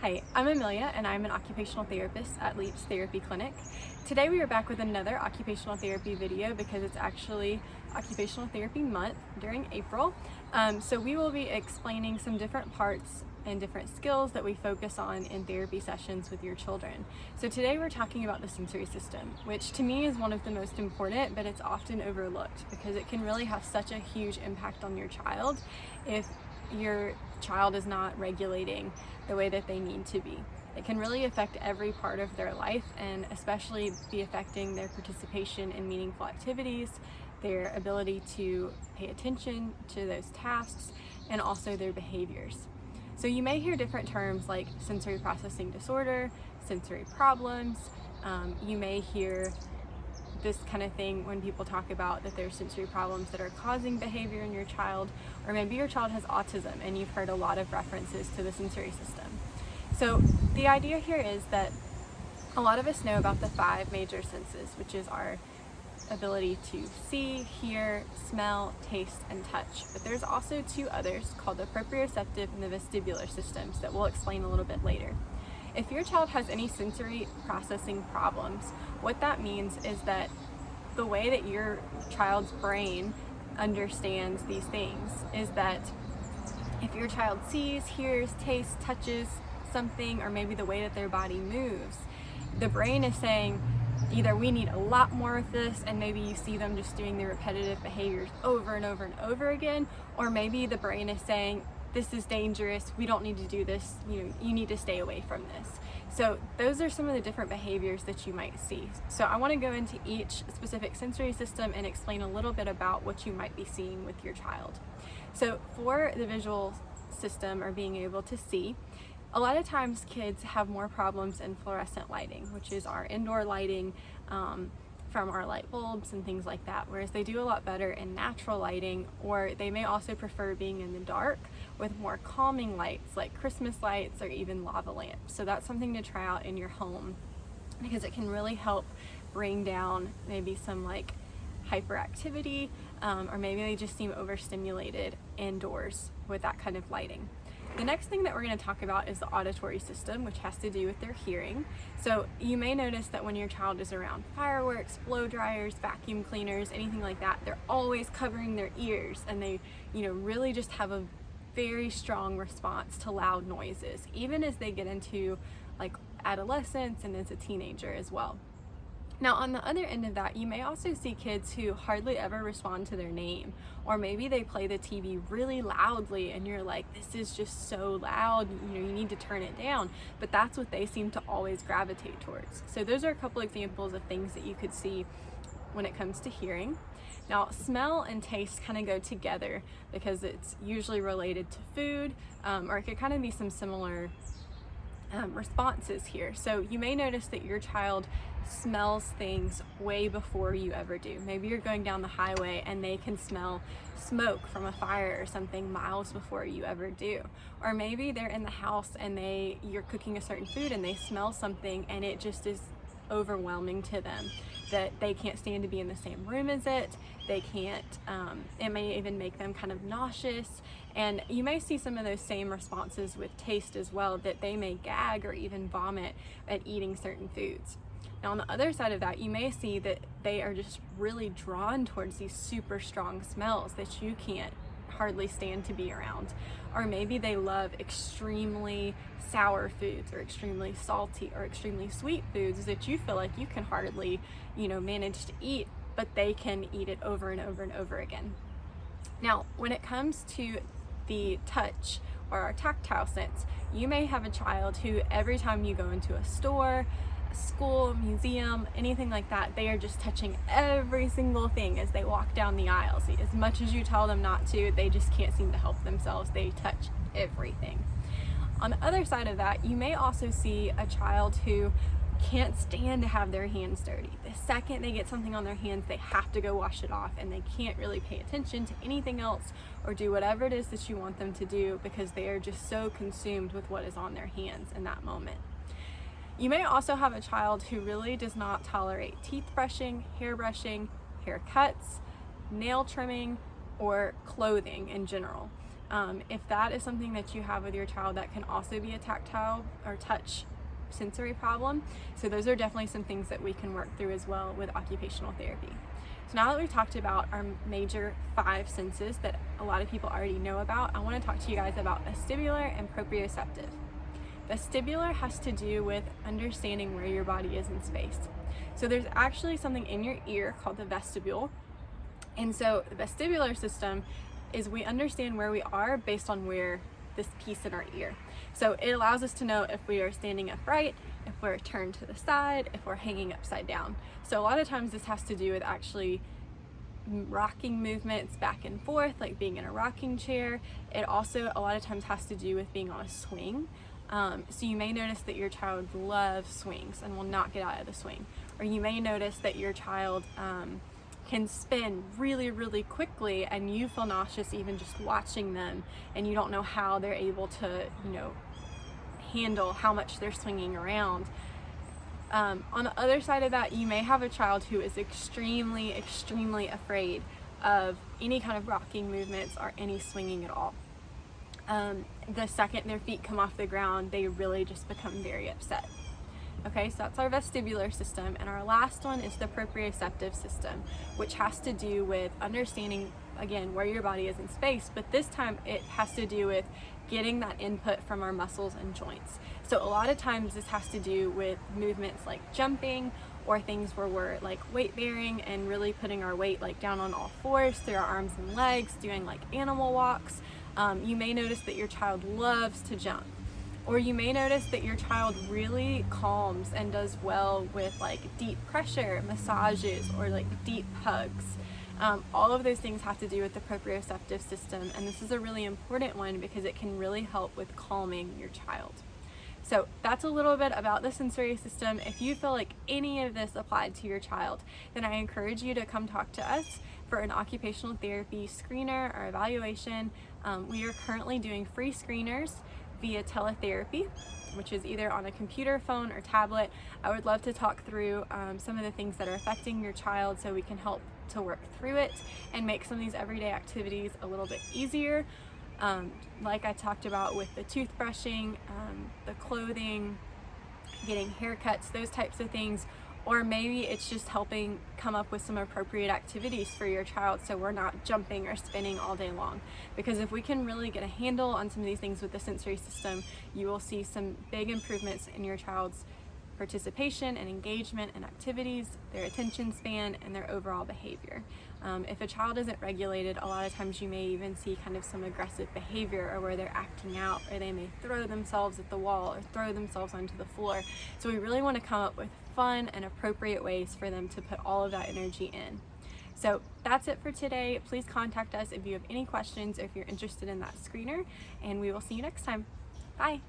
Hi, I'm Amelia and I'm an occupational therapist at Leach Therapy Clinic. Today we are back with another occupational therapy video because it's actually Occupational Therapy Month during April. So we will be explaining some different parts and different skills that we focus on in therapy sessions with your children. So today we're talking about the sensory system, which to me is one of the most important, but it's often overlooked because it can really have such a huge impact on your child if your child is not regulating the way that they need to be. It can really affect every part of their life and especially be affecting their participation in meaningful activities, their ability to pay attention to those tasks, and also their behaviors. So you may hear different terms like sensory processing disorder, sensory problems. You may hear this kind of thing when people talk about that there's sensory problems that are causing behavior in your child, or maybe your child has autism and you've heard a lot of references to the sensory system. So the idea here is that a lot of us know about the 5 major senses, which is our ability to see, hear, smell, taste, and touch. But there's also 2 others called the proprioceptive and the vestibular systems that we'll explain a little bit later. If your child has any sensory processing problems, what that means is that the way that your child's brain understands these things is that if your child sees, hears, tastes, touches something, or maybe the way that their body moves, the brain is saying either we need a lot more of this, and maybe you see them just doing the repetitive behaviors over and over and over again, or maybe the brain is saying this is dangerous, we don't need to do this, you need to stay away from this. So those are some of the different behaviors that you might see. So I want to go into each specific sensory system and explain a little bit about what you might be seeing with your child. So for the visual system, or being able to see, a lot of times kids have more problems in fluorescent lighting, which is our indoor lighting from our light bulbs and things like that, whereas they do a lot better in natural lighting, or they may also prefer being in the dark with more calming lights like Christmas lights or even lava lamps. So that's something to try out in your home because it can really help bring down maybe some like hyperactivity, or maybe they just seem overstimulated indoors with that kind of lighting. The next thing that we're going to talk about is the auditory system, which has to do with their hearing. So you may notice that when your child is around fireworks, blow dryers, vacuum cleaners, anything like that, they're always covering their ears, and they, really just have a very strong response to loud noises, even as they get into like adolescence and as a teenager as well. Now, on the other end of that, you may also see kids who hardly ever respond to their name, or maybe they play the TV really loudly and you're like, this is just so loud, you need to turn it down, but that's what they seem to always gravitate towards. So those are a couple examples of things that you could see when it comes to hearing. Now, smell and taste kind of go together because it's usually related to food, or it could kind of be some similar responses here. So you may notice that your child smells things way before you ever do. Maybe you're going down the highway and they can smell smoke from a fire or something miles before you ever do. Or maybe they're in the house and you're cooking a certain food and they smell something and it just is overwhelming to them that they can't stand to be in the same room as it. They can't, it may even make them kind of nauseous. And you may see some of those same responses with taste as well, that they may gag or even vomit at eating certain foods. Now on the other side of that, you may see that they are just really drawn towards these super strong smells that you can't hardly stand to be around. Or maybe they love extremely sour foods, or extremely salty or extremely sweet foods that you feel like you can hardly, manage to eat, but they can eat it over and over and over again. Now, when it comes to the touch or our tactile sense, you may have a child who every time you go into a store, a school, museum, anything like that, they are just touching every single thing as they walk down the aisles. As much as you tell them not to, they just can't seem to help themselves. They touch everything. On the other side of that, you may also see a child who can't stand to have their hands dirty. The second they get something on their hands, they have to go wash it off, and they can't really pay attention to anything else or do whatever it is that you want them to do because they are just so consumed with what is on their hands in that moment. You may also have a child who really does not tolerate teeth brushing, haircuts, nail trimming, or clothing in general. If that is something that you have with your child, that can also be a tactile or touch sensory problem. So those are definitely some things that we can work through as well with occupational therapy. So now that we've talked about our major 5 senses that a lot of people already know about, I want to talk to you guys about vestibular and proprioceptive. Vestibular has to do with understanding where your body is in space. So there's actually something in your ear called the vestibule. And so the vestibular system is we understand where we are based on where this piece in our ear. So it allows us to know if we are standing upright, if we're turned to the side, if we're hanging upside down. So a lot of times this has to do with actually rocking movements back and forth, like being in a rocking chair. It also a lot of times has to do with being on a swing. So you may notice that your child loves swings and will not get out of the swing. Or you may notice that your child can spin really, really quickly and you feel nauseous even just watching them, and you don't know how they're able to, handle how much they're swinging around. On the other side of that, you may have a child who is extremely, extremely afraid of any kind of rocking movements or any swinging at all. The second their feet come off the ground, they really just become very upset. Okay, so that's our vestibular system, and our last one is the proprioceptive system, which has to do with understanding, again, where your body is in space, but this time it has to do with getting that input from our muscles and joints. So a lot of times this has to do with movements like jumping, or things where we're like weight bearing and really putting our weight like down on all fours through our arms and legs, doing like animal walks. You may notice that your child loves to jump. Or you may notice that your child really calms and does well with like deep pressure, massages, or like deep hugs. All of those things have to do with the proprioceptive system, and this is a really important one because it can really help with calming your child. So that's a little bit about the sensory system. If you feel like any of this applied to your child, then I encourage you to come talk to us for an occupational therapy screener or evaluation. We are currently doing free screeners via teletherapy, which is either on a computer, phone, or tablet. I would love to talk through some of the things that are affecting your child so we can help to work through it and make some of these everyday activities a little bit easier. Like I talked about with the toothbrushing, the clothing, getting haircuts, those types of things. Or maybe it's just helping come up with some appropriate activities for your child so we're not jumping or spinning all day long. Because if we can really get a handle on some of these things with the sensory system, you will see some big improvements in your child's participation and engagement in activities, their attention span, and their overall behavior. If a child isn't regulated, a lot of times you may even see kind of some aggressive behavior, or where they're acting out, or they may throw themselves at the wall or throw themselves onto the floor. So we really want to come up with fun and appropriate ways for them to put all of that energy in. So that's it for today. Please contact us if you have any questions or if you're interested in that screener, and we will see you next time. Bye.